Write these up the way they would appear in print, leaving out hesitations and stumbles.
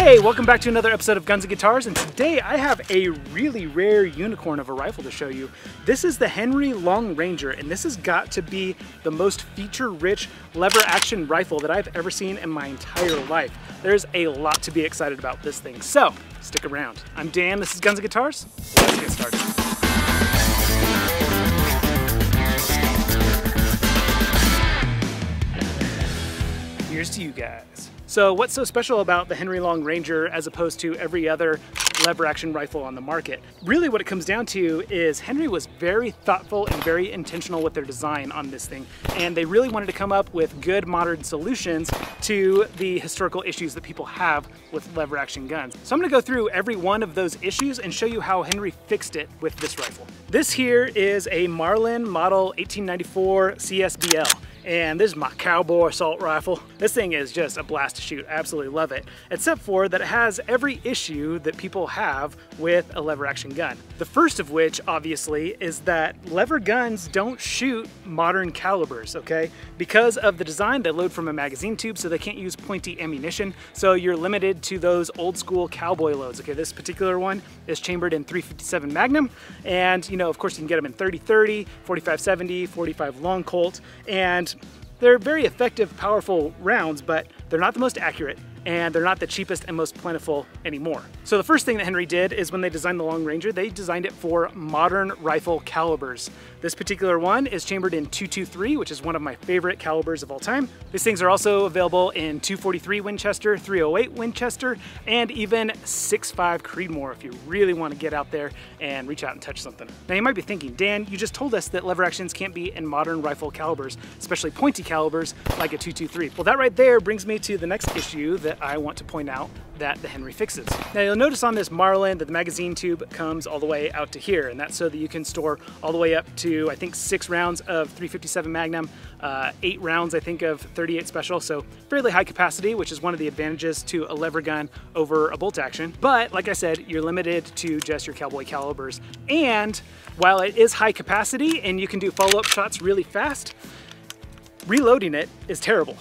Hey, welcome back to another episode of Guns and Guitars, and today I have a really rare unicorn of a rifle to show you. This is the Henry Long Ranger, and this has got to be the most feature-rich lever action rifle that I've ever seen in my entire life. There's a lot to be excited about this thing, so stick around. I'm Dan, this is Guns and Guitars. Let's get started. Here's to you guys. So what's so special about the Henry Long Ranger as opposed to every other lever action rifle on the market? Really what it comes down to is Henry was very thoughtful and very intentional with their design on this thing, and they really wanted to come up with good modern solutions to the historical issues that people have with lever action guns. So I'm gonna go through every one of those issues and show you how Henry fixed it with this rifle. This here is a Marlin model 1894 CSBL. And this is my cowboy assault rifle. This thing is just a blast to shoot. I absolutely love it. Except for that it has every issue that people have with a lever action gun. The first of which, obviously, is that lever guns don't shoot modern calibers, okay? Because of the design, they load from a magazine tube, so they can't use pointy ammunition. So you're limited to those old school cowboy loads, okay? This particular one is chambered in 357 Magnum. And, you know, of course you can get them in 30-30, 45-70, 45 long Colt, and they're very effective, powerful rounds, but they're not the most accurate, and they're not the cheapest and most plentiful anymore. So the first thing that Henry did is when they designed the Long Ranger, they designed it for modern rifle calibers. This particular one is chambered in .223, which is one of my favorite calibers of all time. These things are also available in .243 Winchester, .308 Winchester, and even 6.5 Creedmoor if you really want to get out there and reach out and touch something. Now you might be thinking, Dan, you just told us that lever actions can't be in modern rifle calibers, especially pointy calibers like a .223. Well, that right there brings me to the next issue that I want to point out that the Henry fixes. Now you'll notice on this Marlin that the magazine tube comes all the way out to here, and that's so that you can store all the way up to, I think, 6 rounds of 357 Magnum, 8 rounds, I think, of 38 Special, so fairly high capacity, which is one of the advantages to a lever gun over a bolt action. But like I said, you're limited to just your cowboy calibers, and while it is high capacity and you can do follow-up shots really fast, reloading it is terrible.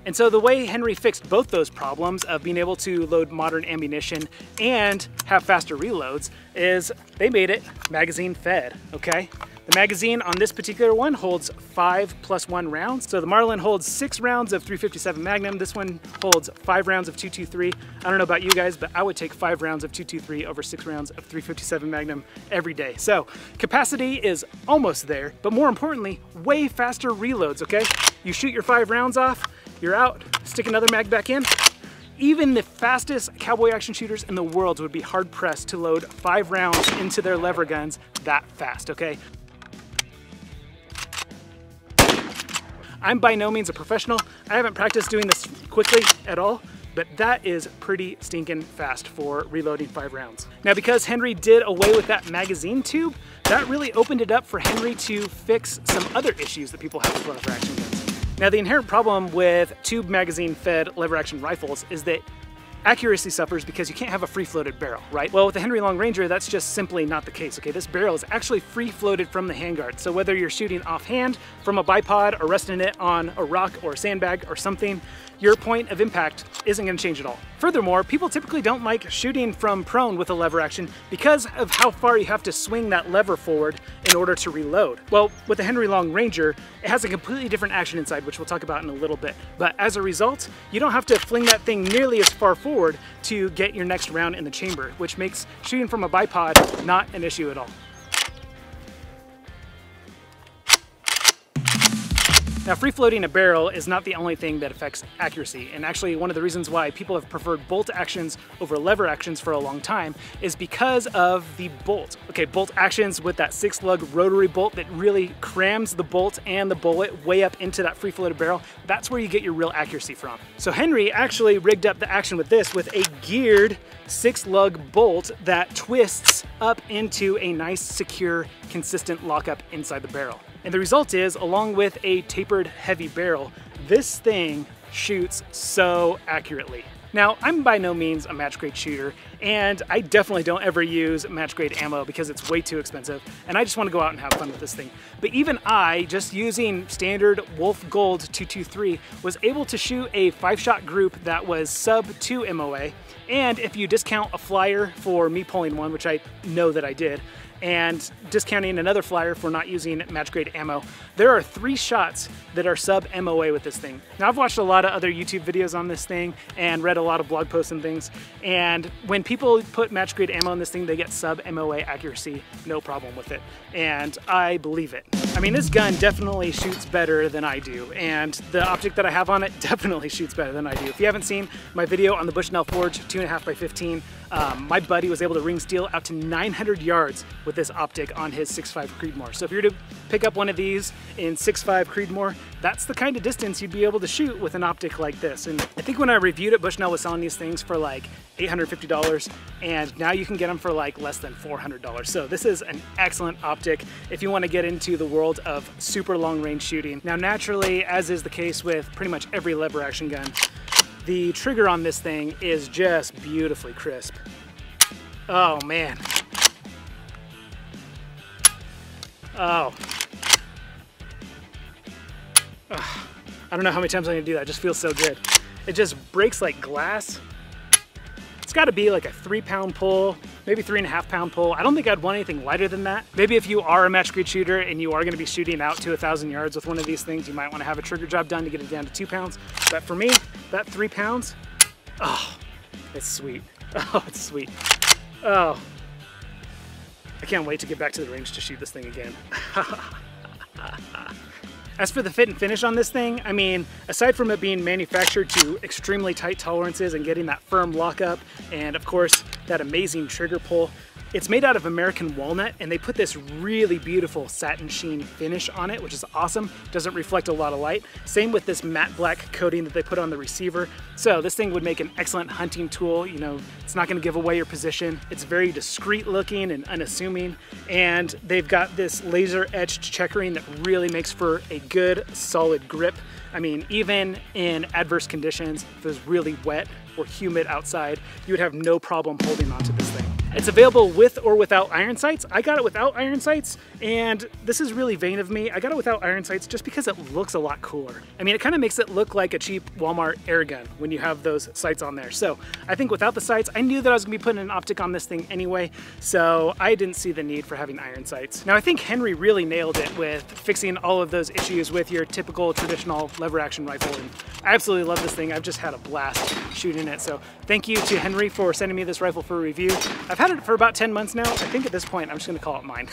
And so the way Henry fixed both those problems of being able to load modern ammunition and have faster reloads is they made it magazine fed, okay? The magazine on this particular one holds 5+1 rounds. So the Marlin holds 6 rounds of 357 Magnum. This one holds 5 rounds of .223. I don't know about you guys, but I would take 5 rounds of .223 over 6 rounds of 357 Magnum every day. So capacity is almost there, but more importantly, way faster reloads, okay? You shoot your 5 rounds off, you're out, stick another mag back in. Even the fastest cowboy action shooters in the world would be hard pressed to load 5 rounds into their lever guns that fast, okay? I'm by no means a professional. I haven't practiced doing this quickly at all, but that is pretty stinking fast for reloading 5 rounds. Now, because Henry did away with that magazine tube, that really opened it up for Henry to fix some other issues that people have with lever action guns. Now, the inherent problem with tube magazine fed lever action rifles is that accuracy suffers because you can't have a free-floated barrel, right? Well, with the Henry Long Ranger, that's just simply not the case, okay? This barrel is actually free-floated from the handguard. So whether you're shooting offhand from a bipod or resting it on a rock or a sandbag or something, your point of impact isn't gonna change at all. Furthermore, people typically don't like shooting from prone with a lever action because of how far you have to swing that lever forward in order to reload. Well, with the Henry Long Ranger, it has a completely different action inside, which we'll talk about in a little bit. But as a result, you don't have to fling that thing nearly as far forward to get your next round in the chamber, which makes shooting from a bipod not an issue at all. Now, free-floating a barrel is not the only thing that affects accuracy, and actually one of the reasons why people have preferred bolt actions over lever actions for a long time is because of the bolt. Okay, bolt actions with that 6-lug rotary bolt that really crams the bolt and the bullet way up into that free-floated barrel, that's where you get your real accuracy from. So Henry actually rigged up the action with this with a geared 6-lug bolt that twists up into a nice, secure, consistent lockup inside the barrel. And the result is, along with a tapered heavy barrel, this thing shoots so accurately. Now, I'm by no means a match grade shooter, and I definitely don't ever use match grade ammo because it's way too expensive, and I just want to go out and have fun with this thing. But even I, just using standard Wolf Gold 223, was able to shoot a 5-shot group that was sub 2 MOA, and if you discount a flyer for me pulling one, which I know that I did, and discounting another flyer for not using match grade ammo, there are 3 shots that are sub MOA with this thing. Now, I've watched a lot of other YouTube videos on this thing and read a lot of blog posts and things, and when people put match grade ammo on this thing, they get sub MOA accuracy, no problem with it, and I believe it. I mean, this gun definitely shoots better than I do, and the optic that I have on it definitely shoots better than I do. If you haven't seen my video on the Bushnell Forge 2.5 by 15, my buddy was able to ring steel out to 900 yards with this optic on his 6.5 Creedmoor. So if you're to pick up one of these in 6.5 Creedmoor, that's the kind of distance you'd be able to shoot with an optic like this. And I think when I reviewed it, Bushnell was selling these things for like $850, and now you can get them for like less than $400. So this is an excellent optic if you want to get into the world of super long range shooting. Now, naturally, as is the case with pretty much every lever action gun, the trigger on this thing is just beautifully crisp. Oh man. Oh. Ugh. I don't know how many times I'm gonna do that. It just feels so good. It just breaks like glass. It's gotta be like a 3-pound pull, maybe 3.5-pound pull. I don't think I'd want anything lighter than that. Maybe if you are a match grade shooter and you are gonna be shooting out to 1,000 yards with one of these things, you might wanna have a trigger job done to get it down to 2 pounds. But for me, that 3 pounds, oh, it's sweet. Oh, it's sweet. Oh, I can't wait to get back to the range to shoot this thing again. As for the fit and finish on this thing, I mean, aside from it being manufactured to extremely tight tolerances and getting that firm lockup, and of course, that amazing trigger pull, it's made out of American walnut, and they put this really beautiful satin sheen finish on it, which is awesome. Doesn't reflect a lot of light. Same with this matte black coating that they put on the receiver. So this thing would make an excellent hunting tool. You know, it's not gonna give away your position. It's very discreet looking and unassuming. And they've got this laser etched checkering that really makes for a good, solid grip. I mean, even in adverse conditions, if it was really wet or humid outside, you would have no problem holding onto this thing. It's available with or without iron sights. I got it without iron sights, and this is really vain of me. I got it without iron sights just because it looks a lot cooler. I mean, it kind of makes it look like a cheap Walmart air gun when you have those sights on there. So I think without the sights, I knew that I was gonna be putting an optic on this thing anyway, so I didn't see the need for having iron sights. Now, I think Henry really nailed it with fixing all of those issues with your typical traditional lever action rifle, and I absolutely love this thing. I've just had a blast shooting it, so thank you to Henry for sending me this rifle for review. I've had it for about 10 months now. I think at this point I'm just gonna call it mine.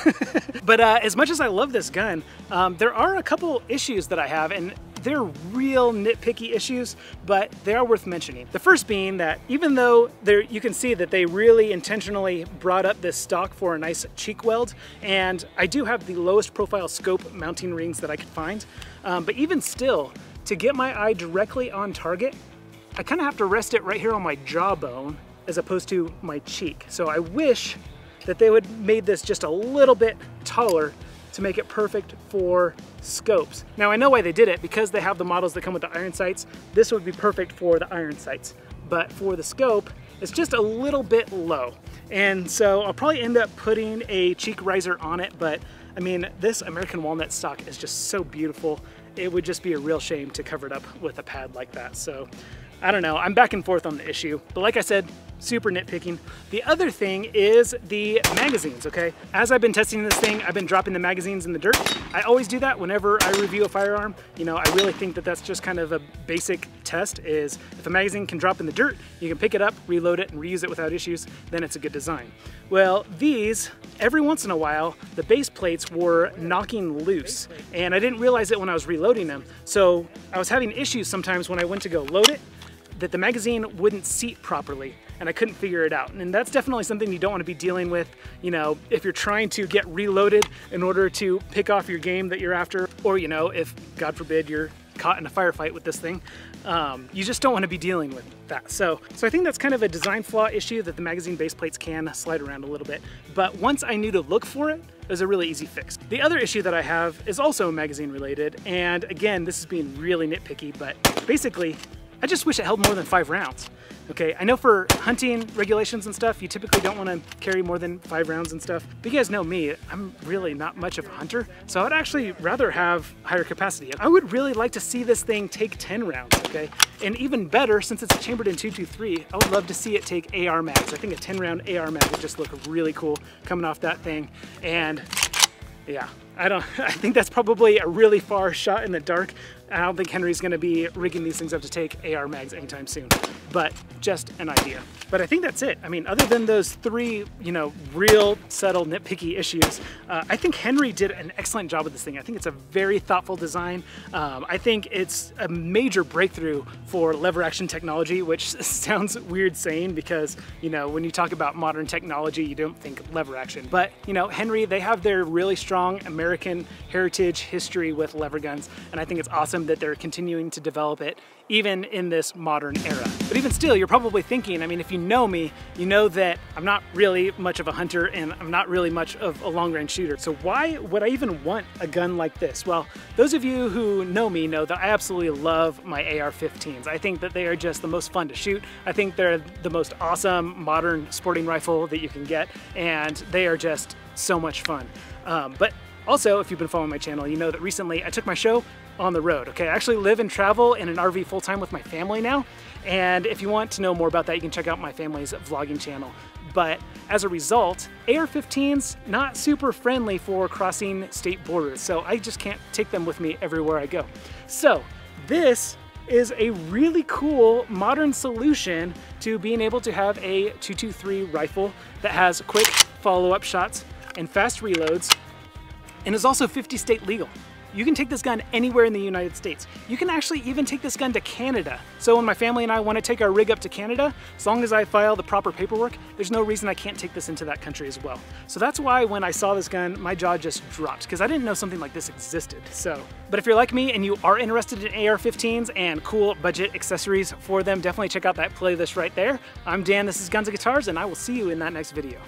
But as much as I love this gun, there are a couple issues that I have, and they're real nitpicky issues, but they are worth mentioning. The first being that even though you can see that they really intentionally brought up this stock for a nice cheek weld, and I do have the lowest profile scope mounting rings that I could find, but even still, to get my eye directly on target, I kind of have to rest it right here on my jawbone as opposed to my cheek. So I wish that they would made this just a little bit taller to make it perfect for scopes. Now, I know why they did it, because they have the models that come with the iron sights. This would be perfect for the iron sights, but for the scope, it's just a little bit low. And so I'll probably end up putting a cheek riser on it, but I mean, this American walnut stock is just so beautiful. It would just be a real shame to cover it up with a pad like that. So I don't know, I'm back and forth on the issue, but like I said, super nitpicking. The other thing is the magazines, okay? As I've been testing this thing, I've been dropping the magazines in the dirt. I always do that whenever I review a firearm. You know, I really think that that's just kind of a basic test, is if a magazine can drop in the dirt, you can pick it up, reload it, and reuse it without issues, then it's a good design. Well, these, every once in a while, the base plates were knocking loose, and I didn't realize it when I was reloading them. So I was having issues sometimes when I went to go load it, that the magazine wouldn't seat properly, and I couldn't figure it out. And that's definitely something you don't want to be dealing with, you know, if you're trying to get reloaded in order to pick off your game that you're after, or, you know, if, God forbid, you're caught in a firefight with this thing. You just don't want to be dealing with that. So I think that's kind of a design flaw issue, that the magazine base plates can slide around a little bit. But once I knew to look for it, it was a really easy fix. The other issue that I have is also magazine related, and again, this is being really nitpicky, but basically, I just wish it held more than 5 rounds. Okay, I know for hunting regulations and stuff, you typically don't want to carry more than 5 rounds and stuff, but you guys know me, I'm really not much of a hunter, so I would actually rather have higher capacity. I would really like to see this thing take 10 rounds, okay? And even better, since it's chambered in .223, I would love to see it take AR mags. I think a 10-round AR mag would just look really cool coming off that thing. And yeah, I think that's probably a really far shot in the dark. I don't think Henry's gonna be rigging these things up to take AR mags anytime soon, but just an idea. But I think that's it. I mean, other than those 3, you know, real subtle nitpicky issues, I think Henry did an excellent job with this thing. I think it's a very thoughtful design. I think it's a major breakthrough for lever action technology, which sounds weird saying because, you know, when you talk about modern technology, you don't think lever action. But, you know, Henry, they have their really strong American heritage history with lever guns, and I think it's awesome that they're continuing to develop it even in this modern era. But even still, you're probably thinking, I mean, if you know me, you know that I'm not really much of a hunter and I'm not really much of a long-range shooter. So why would I even want a gun like this? Well, those of you who know me know that I absolutely love my AR-15s. I think that they are just the most fun to shoot. I think they're the most awesome modern sporting rifle that you can get, and they are just so much fun. But also, if you've been following my channel, you know that recently I took my show on the road, okay? I actually live and travel in an RV full-time with my family now, and if you want to know more about that, you can check out my family's vlogging channel. But as a result, AR-15s not super friendly for crossing state borders, so I just can't take them with me everywhere I go. So this is a really cool modern solution to being able to have a .223 rifle that has quick follow-up shots and fast reloads, and is also 50 state legal. You can take this gun anywhere in the United States. You can actually even take this gun to Canada. So when my family and I want to take our rig up to Canada, as long as I file the proper paperwork, there's no reason I can't take this into that country as well. So that's why when I saw this gun, my jaw just dropped, because I didn't know something like this existed. But if you're like me and you are interested in AR-15s and cool budget accessories for them, definitely check out that playlist right there. I'm Dan, this is Guns and Guitars, and I will see you in that next video.